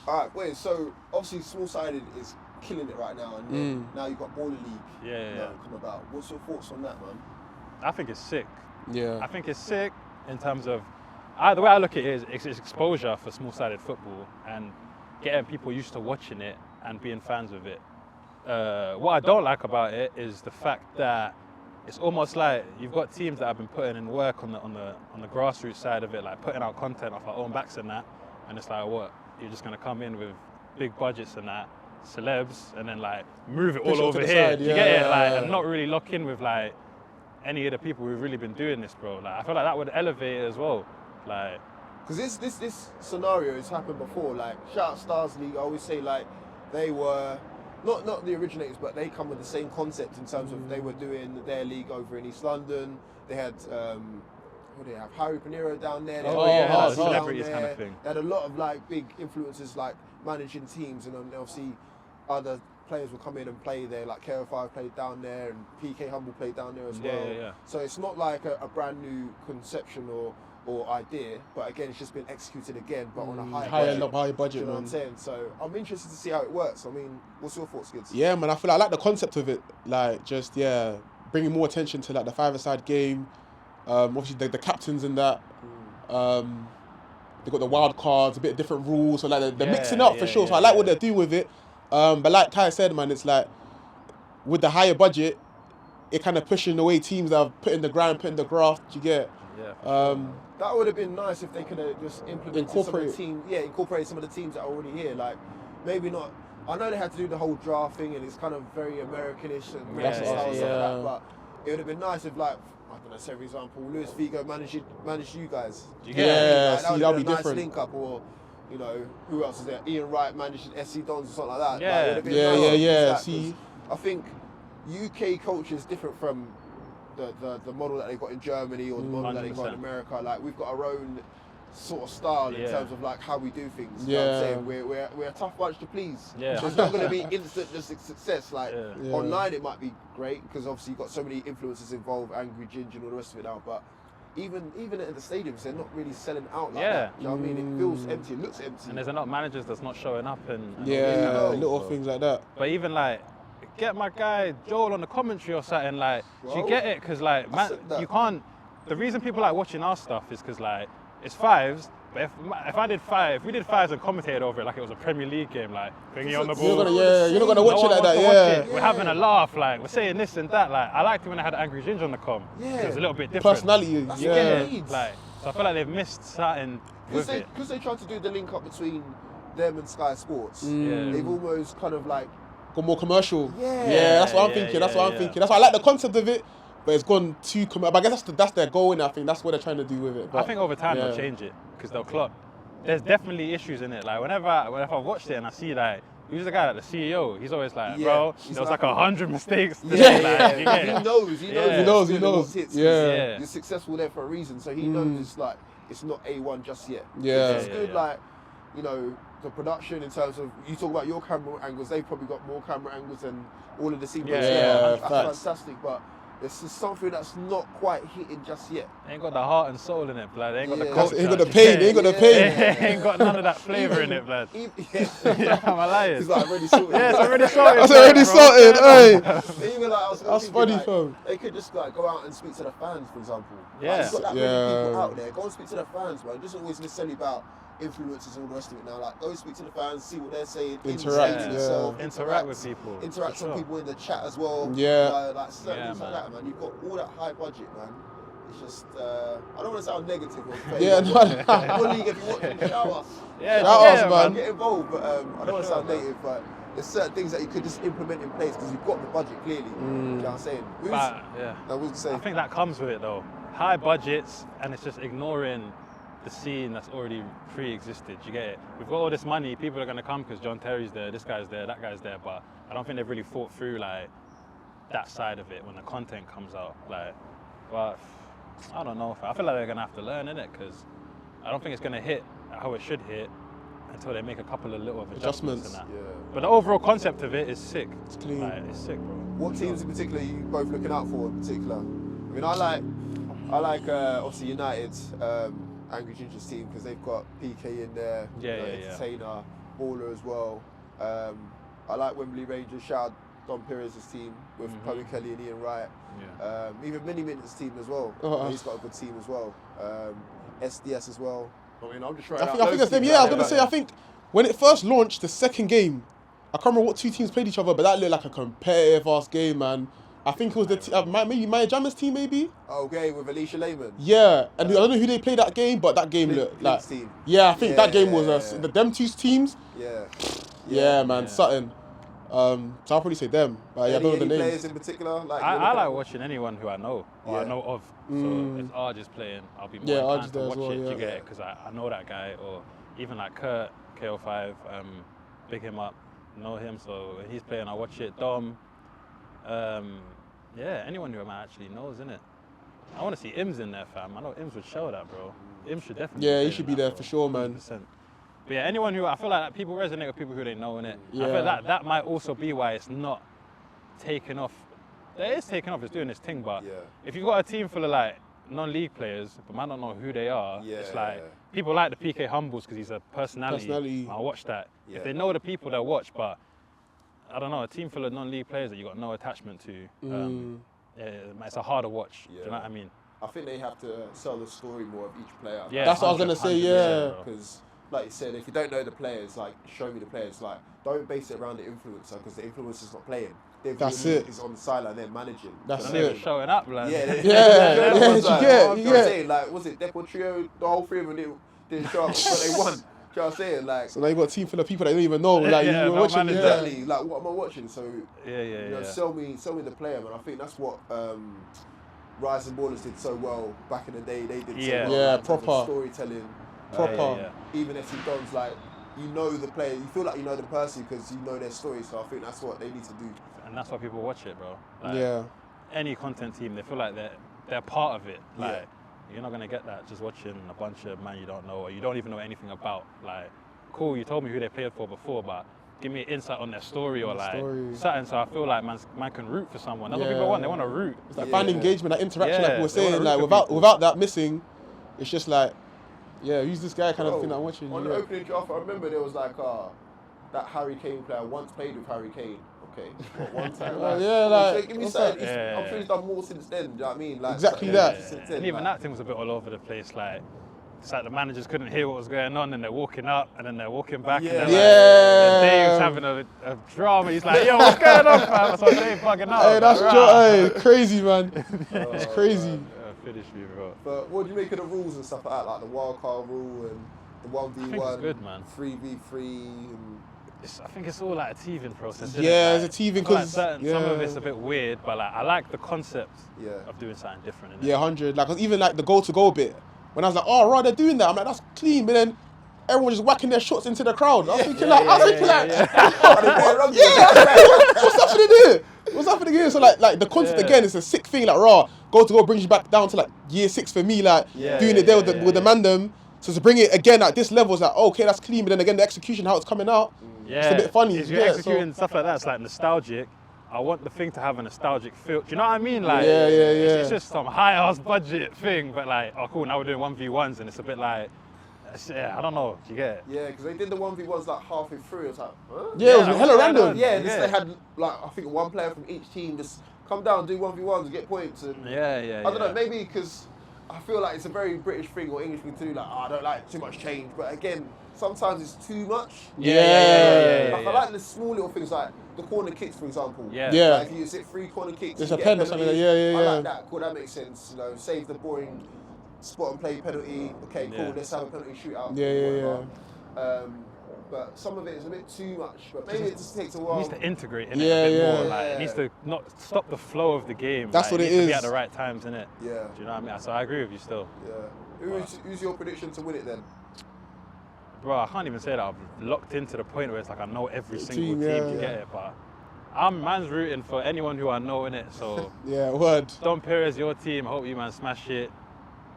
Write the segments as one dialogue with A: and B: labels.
A: Alright, wait, so obviously small-sided is killing it right now, and then now you've got Baller League come about. What's your thoughts on that, man?
B: I think it's sick.
C: Yeah.
B: I think it's sick in terms of, the way I look at it is it's exposure for small-sided football and getting people used to watching it and being fans of it. What I don't like about it is the fact that it's almost like you've got teams that have been putting in work on the grassroots side of it, like putting out content off our own backs and that, and it's like, what? You're just gonna come in with big budgets and that, celebs, and then like move it all over here.
C: Side,
B: you get it? Like, and not really lock in with like any of the people who've really been doing this, bro. Like, I feel like that would elevate it as well. Like,
A: because this scenario has happened before. Like, shout out Stars League. I always say like they were not the originators, but they come with the same concept in terms of they were doing their league over in East London. They had who do they have? Harry Pinero down there.
B: Celebrities kind of thing.
A: They had a lot of like big influencers like managing teams, and then obviously other players will come in and play there. Like KO5 played down there, and PK Humble played down there as well.
B: Yeah.
A: So it's not like a brand new conception or idea, but again, it's just been executed again, but on a higher budget. You know what I'm saying? So I'm interested to see how it works. I mean, what's your thoughts, Gids?
C: Yeah, man, I like the concept of it. Like, just bringing more attention to like the five-a-side game. Obviously, the captains and that. They've got the wild cards, a bit of different rules, so like they're mixing up for sure. So I like what they're doing with it. But like Kai said, man, it's like with the higher budget, it kind of pushing away teams that have put in the grind, put in the graft. You get.
B: Yeah.
A: That would have been nice if they could have just incorporated some of the teams that are already here. Like, maybe not. I know they had to do the whole draft thing, and it's kind of very Americanish and stuff like that. But it would have been nice if, like, I don't know, say for example, Luis Figo managed you guys.
C: That would
A: be
C: be
A: a nice
C: different.
A: link up, or you know, who else is there? Ian Wright managed SC Dons or something like that.
B: Yeah,
A: like, it would have been nice.
C: See,
A: I think UK culture is different from the model that they got in Germany or the model that they got in America. Like, we've got our own sort of style in terms of like how we do things. You know what I'm saying? We're a tough bunch to please.
B: Yeah.
A: It's not going to be instant just success. Like online it might be great because obviously you've got so many influencers involved, Angry Ginger and all the rest of it now, but even at the stadiums, they're not really selling out like that. You know what I mean? It feels empty, it looks empty.
B: And there's a lot of managers that's not showing up and
C: little things like that.
B: But even like, get my guy Joel on the commentary or something, like, do you get it? Because like, man, you can't, the reason people like watching our stuff is because like, it's fives, but if we did fives and commentated over it like it was a Premier League game, like, bringing you on the ball.
C: You're not gonna watch it like that,
B: We're having a laugh, like, we're saying this and that, like, I liked it when I had Angry Ginger on the com. It was a little bit different.
C: Personality,
B: Like, so I feel like they've missed something with it.
A: Because they tried to do the link up between them and Sky Sports, they've almost kind of like,
C: got more commercial. That's what I'm thinking. That's what I'm thinking. That's why I like the concept of it, but it's gone too commercial. But I guess that's their goal, and I think that's what they're trying to do with it. But
B: I think over time they'll change it because they'll clock. There's definitely issues in it. Like whenever I've watched it and I see like who's the guy, like the CEO, he's always like, bro, there was like 100 mistakes today.
A: He knows.
C: You're
A: successful there for a reason, so he knows it's like it's not A1 just yet.
C: Yeah,
A: it's good. Like, you know, the production in terms of, you talk about your camera angles, they've probably got more camera angles than all of the sequences. That's fantastic, but it's just something that's not quite hitting just yet.
B: They ain't got the heart and soul in it, blood. They ain't got the culture.
C: They ain't got the pain. They ain't got the pain.
B: They ain't got none of that flavour in it, blood. Am I lying?
A: It's like already sorted.
B: It's already sorted.
C: It's already sorted.
A: Even like, I was
C: that's funny,
A: like,
C: fam.
A: they could just like go out and speak to the fans, for example.
B: Yeah.
A: Like, you've got that many people out there. Go and speak to the fans, man. It doesn't always necessarily about influencers and all the rest of it now. Like, go speak to the fans, see what they're saying, interact
B: with people,
A: interact with people in the chat as well. Like certain things like that, man. You've got all that high budget, man. It's just I don't want to sound negative or What league have you watched? Shout us.
C: Shout us, man.
A: Get involved, but I don't want to sound negative, but there's certain things that you could just implement in place because you've got the budget clearly. You know what I'm saying?
B: I think that comes with it though. High budgets, and it's just ignoring the scene that's already pre-existed. You get it? We've got all this money, people are going to come because John Terry's there, this guy's there, that guy's there, but I don't think they've really thought through like that side of it when the content comes out. Like, but I don't know. I feel like they're going to have to learn, innit? Because I don't think it's going to hit how it should hit until they make a couple of little adjustments and that. But the overall concept of it is sick. It's
C: clean.
B: Like, it's sick, bro.
A: What teams in particular are you both looking out for in particular? I mean, I like obviously United's Angry Ginger's team because they've got PK in there, Entertainer, baller as well. I like Wembley Rangers. Shout out Don Perez's team with Chloe Kelly and Ian Wright.
B: Yeah.
A: Even Mini Mint's team as well. He's got a good team as well. SDS as well. I mean, I'm just trying.
C: I think that's them. Yeah, I was gonna say. I think when it first launched, the second game, I can't remember what two teams played each other, but that looked like a competitive ass game, man. I think it was the maybe Maya Jama's team, maybe.
A: Okay, with Alicia Lehman.
C: Yeah, and I don't know who they played that game, but that game looked like.
A: Team.
C: Yeah, I think that game was them two teams.
A: Yeah.
C: Man, something. So I'll probably say them. But yeah, I don't know the names.
A: Players in particular? Like
B: I like watching anyone who I know or I know of. So if Arj is playing, I'll be more inclined to watch it. You get it because I know that guy, or even like Kurt KO5, big him up, know him. So when he's playing, I watch it. Dom, anyone who actually knows, innit? I want to see Ims in there, fam. I know Ims would show that, bro. Ims should definitely.
C: Yeah, he should be there for sure, man.
B: 100%. But yeah, anyone who I feel like people resonate with people who they know, innit? I feel like that might also be why it's not taken off. It is taken off, it's doing its thing, but if you've got a team full of like non-league players, but man don't know who they are, it's like people like the PK Humbles because he's a personality. I'll watch that. If they know the people, they'll watch, but I don't know, a team full of non-league players that you got no attachment to, it's a harder watch. Do you know what I mean?
A: I think they have to sell the story more of each player.
C: Yeah, that's what I was gonna say. Yeah,
A: because like you said, if you don't know the players, like show me the players. Like don't base it around the influencer because the influencer's not playing. The influencer is on the sideline, they're managing.
B: That's it. Showing up, like.
A: Yeah. Saying, like, was it Depo Trio? The whole three of them didn't show up, but they won. Do you know what I'm saying? Like,
C: so now you got a team full of people that don't even know. Like you were watching.
A: Exactly. Like, what am I watching? So
B: you know,
A: sell me the player, man. I think that's what Rise and Ballers did so well back in the day. They did so well.
C: Yeah,
A: like,
C: proper
A: storytelling.
C: Proper.
A: Even FC Dons, like, you know the player, you feel like you know the person because you know their story. So I think that's what they need to do.
B: And that's why people watch it, bro. Like, any content team, they feel like they're part of it. Like, you're not gonna get that just watching a bunch of man you don't know or you don't even know anything about. Like, cool, you told me who they played for before, but give me insight on their story or like something. So I feel like man can root for someone. That's what people want. They want to root.
C: It's like fan engagement, that interaction, like we were saying. Like without that missing, it's just like, who's this guy kind of thing I'm watching.
A: On the opening draft, I remember there was like that Harry Kane player once played with Harry Kane. Okay, one time.
C: Like,
A: give me something. I'm sure he's done more since then. Do you know what I mean? Like,
C: exactly that.
B: And even that thing was a bit all over the place. Like, it's like the managers couldn't hear what was going on, and they're walking up, and then they're walking back, and they're like, and Dave's having a drama. He's like, yo, what's going on, fam? So Dave bugging out.
C: Hey, that's crazy, man. It's crazy.
B: Finish me, bro.
A: But what do you make of the rules and stuff like that, like the wild card rule and the 1v1,
B: I think it's good, man.
A: 3v3? And
B: I think it's all like a teething process.
C: It's a teething because
B: some of it's a bit weird, but like I like the concept of doing something different.
C: 100. Like, 'cause even like the goal bit. When I was like, oh, right, they're doing that. I'm like, that's clean. But then everyone just whacking their shots into the crowd. I was thinking what's happening here? What's happening here? So like the concept again, it's a sick thing. Like, goal brings you back down to like year 6 for me. Like doing it there with the mandem. So to bring it again at this level is like, okay, that's clean. But then again, the execution, how it's coming out, it's a bit funny.
B: If you're executing stuff like that, it's like nostalgic. I want the thing to have a nostalgic feel. Do you know what I mean? Like, it's just some high-ass budget thing, but like, oh cool, now we're doing 1v1s, and it's a bit like, I don't know. Do you get it?
A: Yeah, because they did the 1v1s like halfway through. It was like,
C: it was hella random.
A: They had like I think one player from each team just come down, do 1v1s, and get points. And I don't know, maybe because I feel like it's a very British thing or English thing too. Like, I don't like too much change, but again, sometimes it's too much. I like the small little things like the corner kicks, for example. Like if you hit 3 corner kicks,
C: it's a pen or something. I
A: like that. Cool, that makes sense. You know, save the boring spot and play penalty. Okay, cool. Let's have a penalty shootout. But some of it is a bit too much. But maybe it just takes a while.
B: It needs to integrate in it a bit more. Like, it needs to not stop the flow of the game.
C: That's what it is.
B: It needs to be at the right times, innit?
A: Yeah.
B: Do you know what I mean? So I agree with you still.
A: Yeah. Who's your prediction to win it then?
B: Bro, I can't even say that. I've locked into the point where it's like I know every single team to get it, but man's rooting for anyone who I know in it. So
C: word.
B: Don Perez, your team. Hope you man smash it.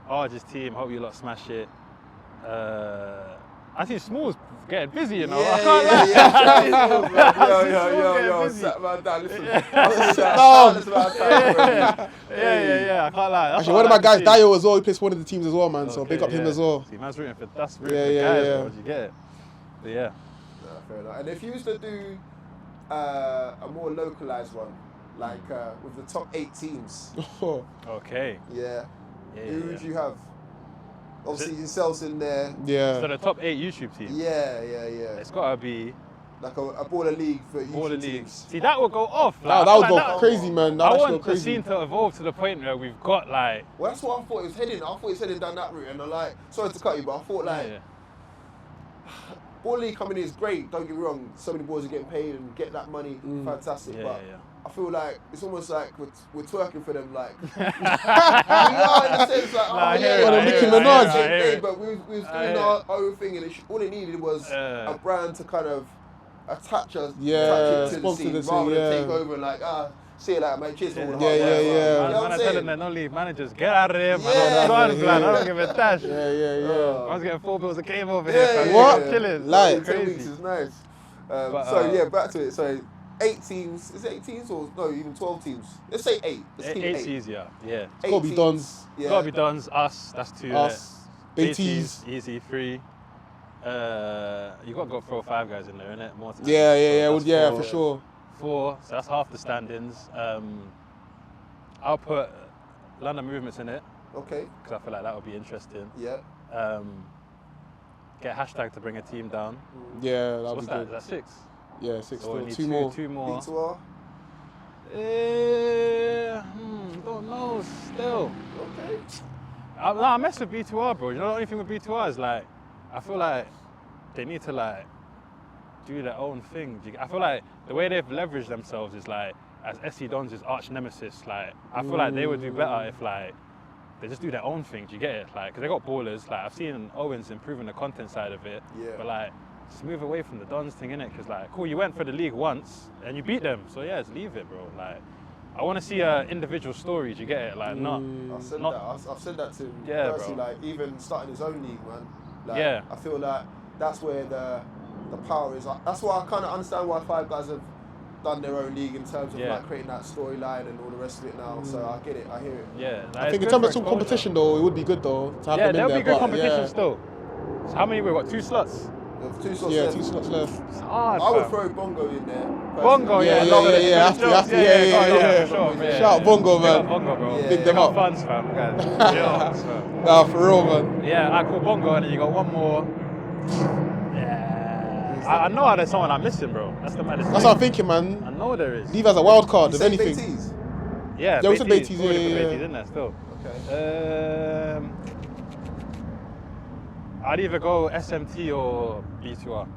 B: Arj's team. Hope you lot smash it. I think Small's getting busy, you know. I can't lie.
A: Yo, sat man down. Listen,
B: I can't lie.
C: Actually, one of my guys, Dio as well, he plays one of the teams as well, man. So big up him as well.
B: See, man's rooting for guys, bro. You get it? But
A: fair enough. And if you used to do a more localized one, like with the top 8 teams.
B: Okay.
A: Yeah.
B: Yeah,
A: Who would you have? Obviously, yourselves in there.
C: Yeah.
B: So the top 8 YouTube teams.
A: Yeah.
B: It's gotta be
A: like a baller league for
B: baller
A: YouTube
B: league.
A: teams.
B: See, that would go off.
C: That would go crazy, man.
B: I
C: That would go
B: want the
C: crazy.
B: scene to evolve to the point where we've got like.
A: Well, that's what I thought it was heading. I thought it was heading down that route, and I'm like, sorry to cut you, but I thought baller league coming in is great. Don't get me wrong. So many boys are getting paid and get that money. Fantastic, but. I feel like it's almost like we're twerking for them, like you know, in the sense like
C: Nicki Minaj.
A: but we was doing our own thing, and all they needed was a brand to kind of attach us, attach it to the scene, rather than take over and like see it like mate, cheers for all the hard work.
B: Man, I'm telling the non-league managers, get out of there, man. I don't give a dash. I was getting 4 bills a game over here, fam.
C: What?
B: Chilling.
C: Like
A: 10 weeks is nice. Back to it. So 8 teams. Is it 8 teams or no? Even 12 teams. Let's say 8. Let's keep
B: 8's easier. Yeah.
C: It's gotta be Dons.
A: Yeah.
B: Gotta be Dons. Us. That's 2.
C: Us. Baiteze.
B: Easy. 3. You gotta go throw 5 guys in there, innit? More time.
C: Yeah, for sure.
B: 4. So that's half the standings. I'll put London Movements in it.
A: Okay.
B: Because I feel like that would be interesting.
A: Yeah.
B: Get hashtag to bring a team down.
C: Yeah, that'd
B: What's
C: be good.
B: that? Is that 6?
C: Yeah, 6
B: So we
C: still.
B: need
C: 2 more.
A: B2R.
B: Don't know still.
A: Okay.
B: I mess with B2R, bro. You know the only thing with B2R is like, I feel like they need to like do their own thing. I feel like the way they've leveraged themselves is like, as SC Dons' arch nemesis, like, I feel like they would do better if like, they just do their own thing, do you get it? Like, because they got ballers, like, I've seen Owens improving the content side of it, but like, just move away from the Dons thing, innit? Because like, cool, you went for the league once and you beat them, so yeah, just leave it, bro. Like, I want to see individual stories, you get it? Like, I've
A: said that to him.
B: Yeah,
A: Percy,
B: bro.
A: like, even starting his own league, man. Like,
B: Yeah.
A: I feel like that's where the power is. That's why I kind of understand why 5 guys have done their own league in terms of like creating that storyline and all the rest of it now. So I get it, I hear it.
B: Yeah. Like,
C: I think in terms of some competition though, it would be good though to have them in there.
B: Yeah, there'll be good
C: but,
B: competition still. So how many we got? 2 slots?
A: There's 2 slots
C: Yeah,
A: left.
C: 2 slots left.
B: It's hard,
A: I would
B: fam.
A: throw Bongo in there. personally.
B: Bongo, yeah.
C: Have to, yeah.
B: For sure, yeah.
C: Shout out Bongo,
B: Big up
C: man.
B: Bongo, bro.
A: Yeah.
C: Big them up.
B: Funds, fam. Guys.
C: Nah, for real, man.
B: Yeah, I call Bongo, and then you got one more. Yeah. I know there's someone I'm missing, bro. That's the maddest
C: That's
B: thing.
C: what I'm thinking, man.
B: I know there is.
C: Leave as a wild card,
A: You
C: if
A: said
C: anything.
A: Baiteze?
B: Yeah,
C: we said Baiteze,
B: We've already put
C: yeah.
B: Baiteze in there still.
A: Okay.
B: I'd either go SMT or B2R.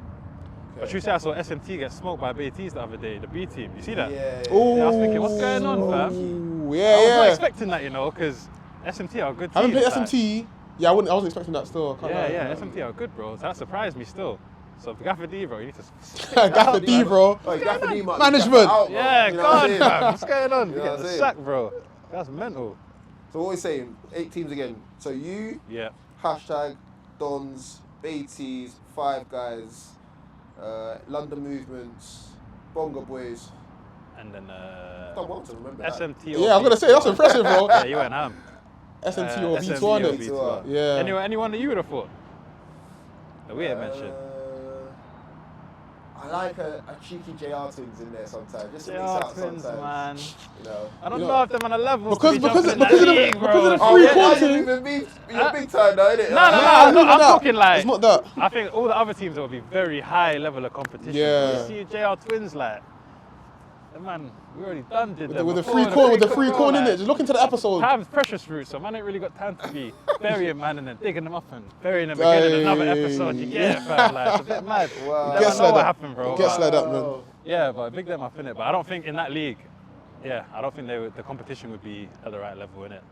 B: But you say I saw SMT get smoked by Baiteze the other day, the B team. You see that?
A: Yeah.
C: Ooh.
B: Yeah, I was thinking, what's going on, fam?
C: Ooh,
B: I was not
C: yeah.
B: expecting that, you know, because SMT are a good team.
C: Haven't played
B: like-
C: SMT. Yeah, I wasn't expecting that still. I can't lie.
B: Yeah, SMT are good, bro. So that surprised me still. So Gaffer D, bro, you need to.
C: Gaffer D, bro.
A: Oh, Gaffer D might be
C: Management.
A: Gaffer out, bro.
B: Yeah,
A: You know
B: God,
A: what I'm saying?
B: fam. What's going on?
A: You
B: You
A: know
B: get
A: what
B: the
A: I'm
B: sack, bro. That's mental.
A: So what are we saying? 8 teams again. So you,
B: Yeah.
A: hashtag, Dons, Baiteze, 5 guys, London Movements, Bongo Boys.
B: And then
A: I don't want to remember that.
B: SMT. Or
C: Yeah, I was gonna say that's impressive, bro.
B: Yeah, you went ham.
C: SMT or
B: SMT
C: V2 on
B: or
C: it.
B: B2R.
C: Yeah.
B: Anyone that you would have thought? That we had mentioned.
A: I like a cheeky JR Twins in there sometimes. Just to mix
B: JR
A: out
B: Twins,
A: sometimes.
B: man.
A: You know.
B: I don't know if they're on a level
C: Because
B: to be
C: of
B: jumping in that
C: the
B: league, bro.
C: free
A: yeah,
C: quarter.
A: you're big time though, innit?
B: No,
C: Nah,
B: I'm talking like.
C: It's not that.
B: I think all the other teams will be very high level of competition.
C: Yeah.
B: You see JR Twins like, man, we already did them
C: With the
B: before,
C: free corn, with the free
B: bro,
C: corn in
B: like,
C: it. Just look into the episode.
B: Time's precious route, so man ain't really got time to be burying man and then digging them up and burying them again in another episode. You get it, fam? Like, it's a bit mad.
A: Wow.
B: You
C: Gets
B: never know
C: like
B: what
C: that.
B: happened, bro.
C: It gets like that, man.
B: Yeah, but big them up in it. But I don't think in that league, I don't think the competition would be at the right level in it.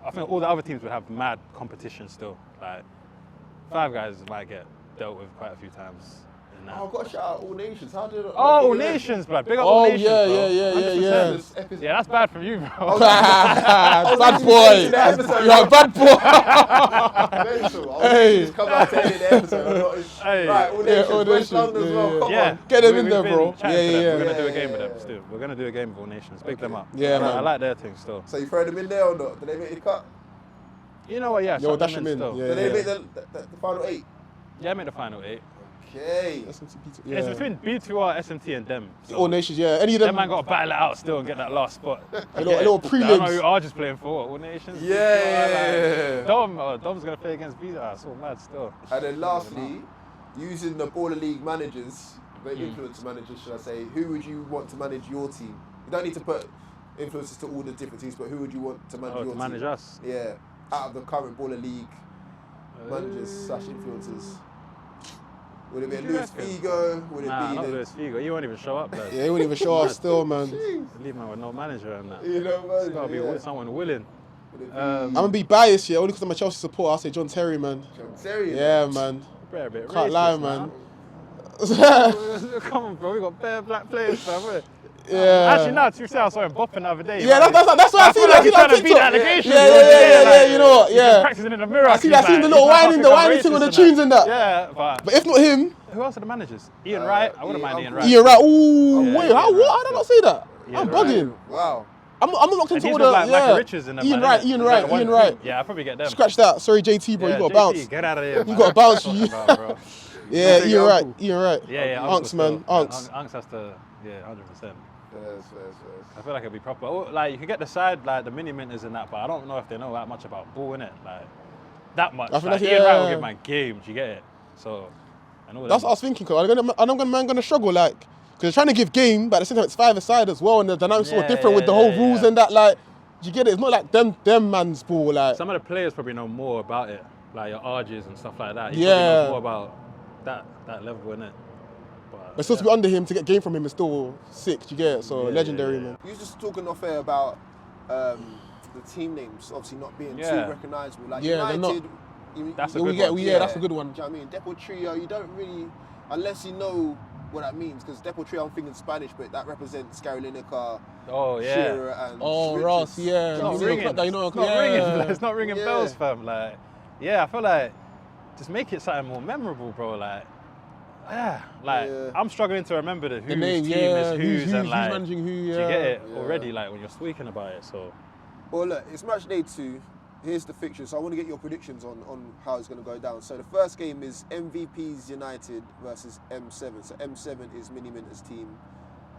B: I think all the other teams would have mad competition still. Like 5 guys might get dealt with quite a few times. In that.
A: Oh, I've got to shout out All Nations. How did
B: All Nations, blood. Big up All
C: Oh,
B: Nations,
C: yeah,
B: bro.
C: yeah.
B: Yeah, that's bad from you, bro.
C: Bad boy. You're a bad boy.
A: Hey. Just come out to edit the episode.
B: Hey.
A: Right, All
C: Yeah,
A: Nations.
C: All
A: West
C: Nations,
A: London as well. Come
B: Yeah,
A: on.
C: Get them in
B: we've
C: there,
B: been
C: bro.
B: chatting to them.
C: Yeah.
B: We're gonna do a game with
A: Yeah.
B: them still. We're gonna do a game with All Nations. Big them up.
C: Yeah, man.
B: I like their thing still.
A: So you throw them in there or not? Did they make the cut?
B: You know what? Yeah,
C: Yo,
B: chuck
C: dash
B: them
C: them in.
B: still.
C: Yeah.
A: Did they make the final 8?
B: Yeah, I made the final 8.
A: Okay.
C: SMT, B2,
B: It's between B2R, SMT, and them. So
C: All nations, yeah. Any of them.
B: Them man got to battle it out still and get that last spot.
C: A little
B: I don't know who
C: prelims.
B: are just playing for. All nations.
A: Yeah.
B: Dom's gonna play against B2R. It's all mad still.
A: And then lastly, using the Baller League managers, the influencer managers, should I say, who would you want to manage your team? You don't need to put influencers to all the different teams, but who would you want to manage your team?
B: Manage us?
A: Yeah. Out of the current Baller League managers / influencers. Would it be Luis Figo? Would it be
B: not Luis Figo. He won't even show up, man.
C: Yeah, he won't even show up still, man.
B: Leave man with no manager and that.
A: You know, man.
B: It's got to be someone willing.
C: I'm going to be biased, yeah, only because I'm a Chelsea supporter. I'll say John Terry, man.
A: John Terry?
C: Yeah, man.
B: A bit
C: Can't
B: racist,
C: lie, man.
B: Come on, bro. We got bare black players, fam.
C: Yeah.
B: Actually, no, to be fair, I saw him bopping the other day.
C: Yeah, that's what I see.
B: Like he's
C: That
B: trying to beat
C: TikTok.
B: allegations.
C: Yeah, you know what?
B: He's just
C: Yeah.
B: practicing in the mirror.
C: I seen the little whining thing with the tunes and that.
B: Yeah,
C: But if not him,
B: who else are the managers? Ian Wright. I wouldn't mind Ian Wright.
C: Ian Wright. Ooh,
B: Yeah,
C: wait,
B: Ian
C: how?
B: Wright.
C: What? How did I not say that?
B: Ian
C: I'm
B: Wright.
C: bugging.
A: Wow.
C: I'm not locked
B: And
C: into
B: he's
C: all
B: with
C: the.
B: like Michael Richards and them.
C: Ian
B: man,
C: Wright.
B: innit?
C: Ian
B: Is that
C: Wright.
B: the one?
C: Ian Wright.
B: Yeah, I'll probably get them.
C: Scratch that. Sorry, JT, bro. You got
B: JT,
C: bounce.
B: Get out of here.
C: You got a bounce, you.
B: Bro.
C: Yeah, Ian Wright. Ian Wright.
B: Yeah.
C: Unks, man. Unks.
B: Unks has to. Yeah, 100%.
A: Yes.
B: I feel like it'll be proper. Like you can get the side, like the mini minters and that, but I don't know if they know that much about ball, innit? Like that much.
C: I feel
B: like,
C: like,
B: Ian Wright will
C: yeah.
B: give my game. Do you get it? So. And all
C: That's what I was thinking, because I'm going to struggle, like, because they're trying to give game, but at the same time, it's 5-a-side as well, and the dynamics are different with the whole rules and that, like, do you get it? It's not like them man's ball, like.
B: Some of the players probably know more about it, like your RJs and stuff like that.
C: Yeah.
B: Probably knows more about that level, innit?
C: But still to be under him, to get game from him is still sick, do you get it? So, legendary, man.
A: You were just talking off air about the team names obviously not being too recognisable. Like
C: they're not.
A: United,
B: That's a good one.
C: Yeah, that's a good one.
A: Do you know what I mean? Depo Trio, you don't really, unless you know what that means, because Depo Trio, I'm thinking Spanish, but that represents Gary Lineker, Shearer, and
C: Ross, yeah.
B: It's not
C: You
B: ringing.
C: know,
B: It's not ringing.
C: yeah.
B: It's not ringing bells, fam. Like, yeah, I feel like just make it something more memorable, bro. Like, I'm struggling to remember the
C: name,
B: team is whose and like,
C: who's managing who,
B: do you get it already? Like when you're speaking about it, so.
A: Well, look, it's Matchday 2. Here's the fixture. So I want to get your predictions on how it's going to go down. So the first game is MVPs United versus M7. So M7 is Mini Minter's team.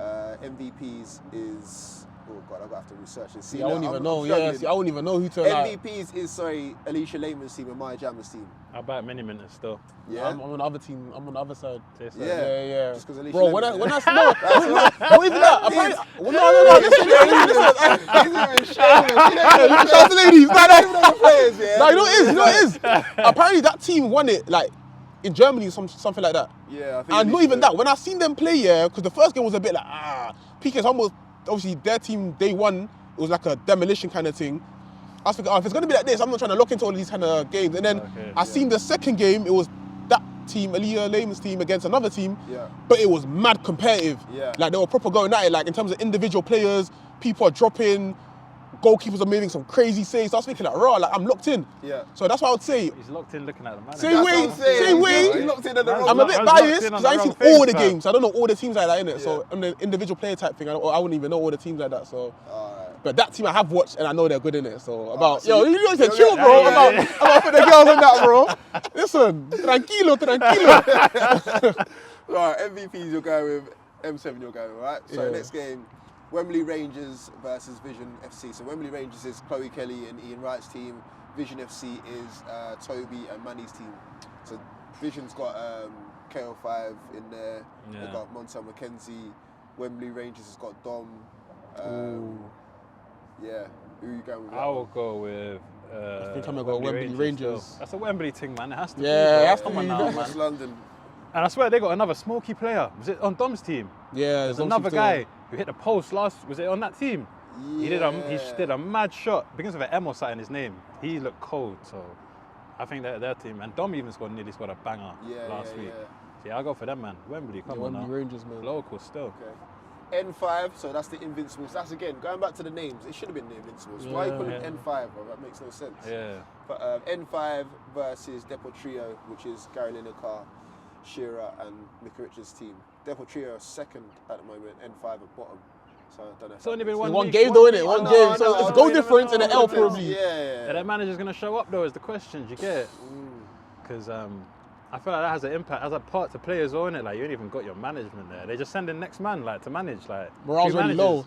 A: MVPs is... Oh, God, I'm going to have to research this.
C: I don't even know. Yeah, I don't even know who to like.
A: MVPs is, Alicia Lehman's team and Maya Jammer's team.
B: I bet mini minutes still.
A: Yeah?
C: I'm on the other team. I'm on the other side.
A: Yeah.
C: Just
A: because Alicia
C: bro,
A: Lehman,
C: when I no, not even that. No, listen. Shout out to ladies. No, you know what it is. Apparently that team won it, like, in Germany, something like that.
A: Yeah, I think.
C: And not even that. When I seen them play, because the first game was a bit like, PK's almost, obviously, their team, day one, it was like a demolition kind of thing. I was thinking, if it's going to be like this, I'm not trying to look into all these kind of games. And then I seen the second game, it was that team, Aaliyah Lehman's team, against another team.
A: Yeah.
C: But it was mad competitive.
A: Yeah.
C: Like, they were proper going at it, like, in terms of individual players, people are dropping, goalkeepers are making some crazy saves. So I was thinking, like, like, I'm locked in.
A: Yeah.
C: So that's what I would say.
B: He's locked in looking at the manager.
C: Same way.
A: He's locked in at the wrong.
C: I'm a bit
B: Man's
C: biased
B: locked in on
C: because I
B: the
C: ain't seen
B: wrong
C: all the
B: things,
C: games. I don't know all the teams like that, innit?
A: Yeah.
C: So I'm the individual player type thing. I wouldn't even know all the teams like that. So,
A: Alright.
C: but that team I have watched and I know they're good in it. So about
A: so
C: you need to chill, bro. I'm about for the girls on that, bro. Listen, tranquilo.
A: Right, MVPs you're going with, M7 you're going with, right? So
C: Yeah.
A: next game, Wembley Rangers versus Vision FC. So Wembley Rangers is Chloe Kelly and Ian Wright's team. Vision FC is Toby and Manny's team. So Vision's got KO5 in there.
B: Yeah.
A: They've got Montel McKenzie. Wembley Rangers has got Dom. Yeah, who are you going with?
B: I will go with.
C: I think I'm gonna go Wembley Rangers.
B: Still. That's a Wembley thing, man. It has to be.
C: Yeah, it has to
B: Come
C: be.
B: on now,
A: West
B: man.
A: London.
B: And I swear they got another smoky player. Was it on Dom's team?
C: Yeah,
B: There's another guy who hit the post last. Was it on that team?
A: Yeah.
B: He did a mad shot. Begins with an M or something in his name. He looked cold, so I think they're their team. And Dom even nearly scored a banger last week. Yeah, I'll go for them, man. Wembley, come on now.
C: Wembley Rangers, man.
B: Local still.
A: Okay. N5, so that's the Invincibles. That's again, going back to the names, it should have been the Invincibles. Why are you calling it N5, bro? That makes no sense.
B: Yeah.
A: But N5 versus Depo Trio, which is Gary Lineker, Shearer, and Mika Richards' team. Depo Trio are second at the moment, N5 at bottom. So I don't know.
B: It's only been one week,
C: game, though, innit?
B: week.
C: One game. So it's goal difference and an L probably.
A: Yeah.
B: That manager's going to show up, though, is the question. Do you get it? Because I feel like that has an impact, as a part to play as well, innit? Like, you ain't even got your management there. They just send in next man, like, to manage, like.
C: Morale's already low.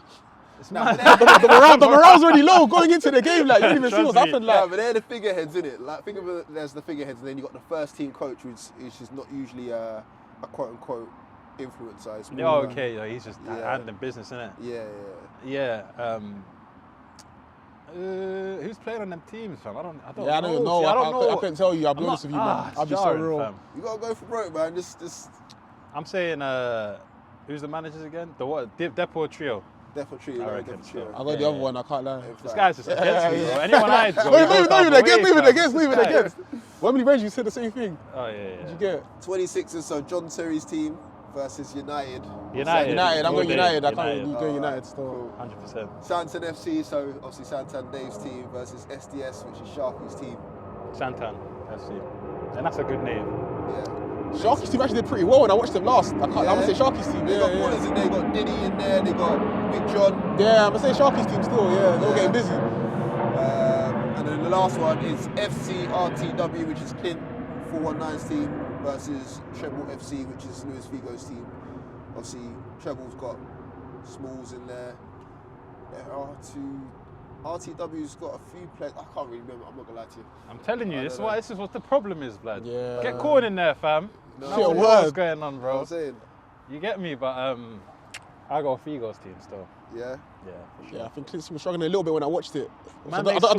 B: It's mad.
C: The morale's already low going into the game. Like, you don't even see what's happened. Like,
A: yeah, but they're the figureheads, innit? Like, think of it as the figureheads, and then you got the first team coach, which is not usually a quote unquote influencer. It's more,
B: okay, he's just handling business, innit?
A: Yeah.
B: Who's playing on them teams, fam? I don't know.
C: I don't know. I couldn't tell you. I'll be honest with you, man. I'll be so real.
B: Fam.
A: You gotta go for broke, man.
B: I'm saying, who's the managers again? The what? Depot Trio.
A: Depot Trio.
B: I reckon.
C: I got the other one. I can't lie.
B: This guy's just against me, bro. Anyone I
C: Not even against. Wembley Rangers, you said the same thing.
B: Oh yeah.
C: Did you get
A: 26ers? So John Terry's team versus United.
B: United.
C: I'm going United. I can't go United still.
B: 100%.
A: Santan FC, so obviously Santan Dave's team versus SDS, which is Sharky's team.
B: Santan FC. And that's a good name.
A: Yeah.
C: Sharky's team actually did pretty well when I watched them last. I would say Sharky's team.
A: They got ballers in there, they got Diddy in there, they got Big John.
C: Yeah, I'm going to say Sharky's team still, they're getting busy.
A: And then the last one is FC RTW, which is Clint 419's team, versus Treble FC, which is Luis Figo's team. Obviously, Treble's got Smalls in there. RTW's got a few players. I can't really remember. I'm not gonna lie to you.
B: I'm telling you, this is what the problem is, blood.
C: Yeah.
B: Get Corn in there, fam.
C: No,
B: what's going on, bro?
A: I'm saying.
B: You get me, but I got Figo's team still.
A: Yeah.
B: Yeah. For sure.
C: Yeah, I think Clint's was struggling a little bit when I watched it.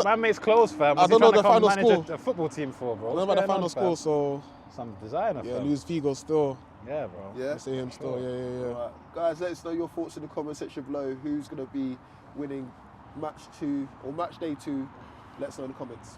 B: Man makes clothes, fam.
C: I don't know the final score.
B: A football team for, bro.
C: I don't know about the final score, so
B: some designer.
C: Yeah, Luis Figo still.
B: Yeah, bro.
A: Yeah.
C: I say him still. Yeah.
A: Right. Guys, let us know your thoughts in the comment section below. Who's gonna be winning match 2 or match day 2? Let us know in the comments.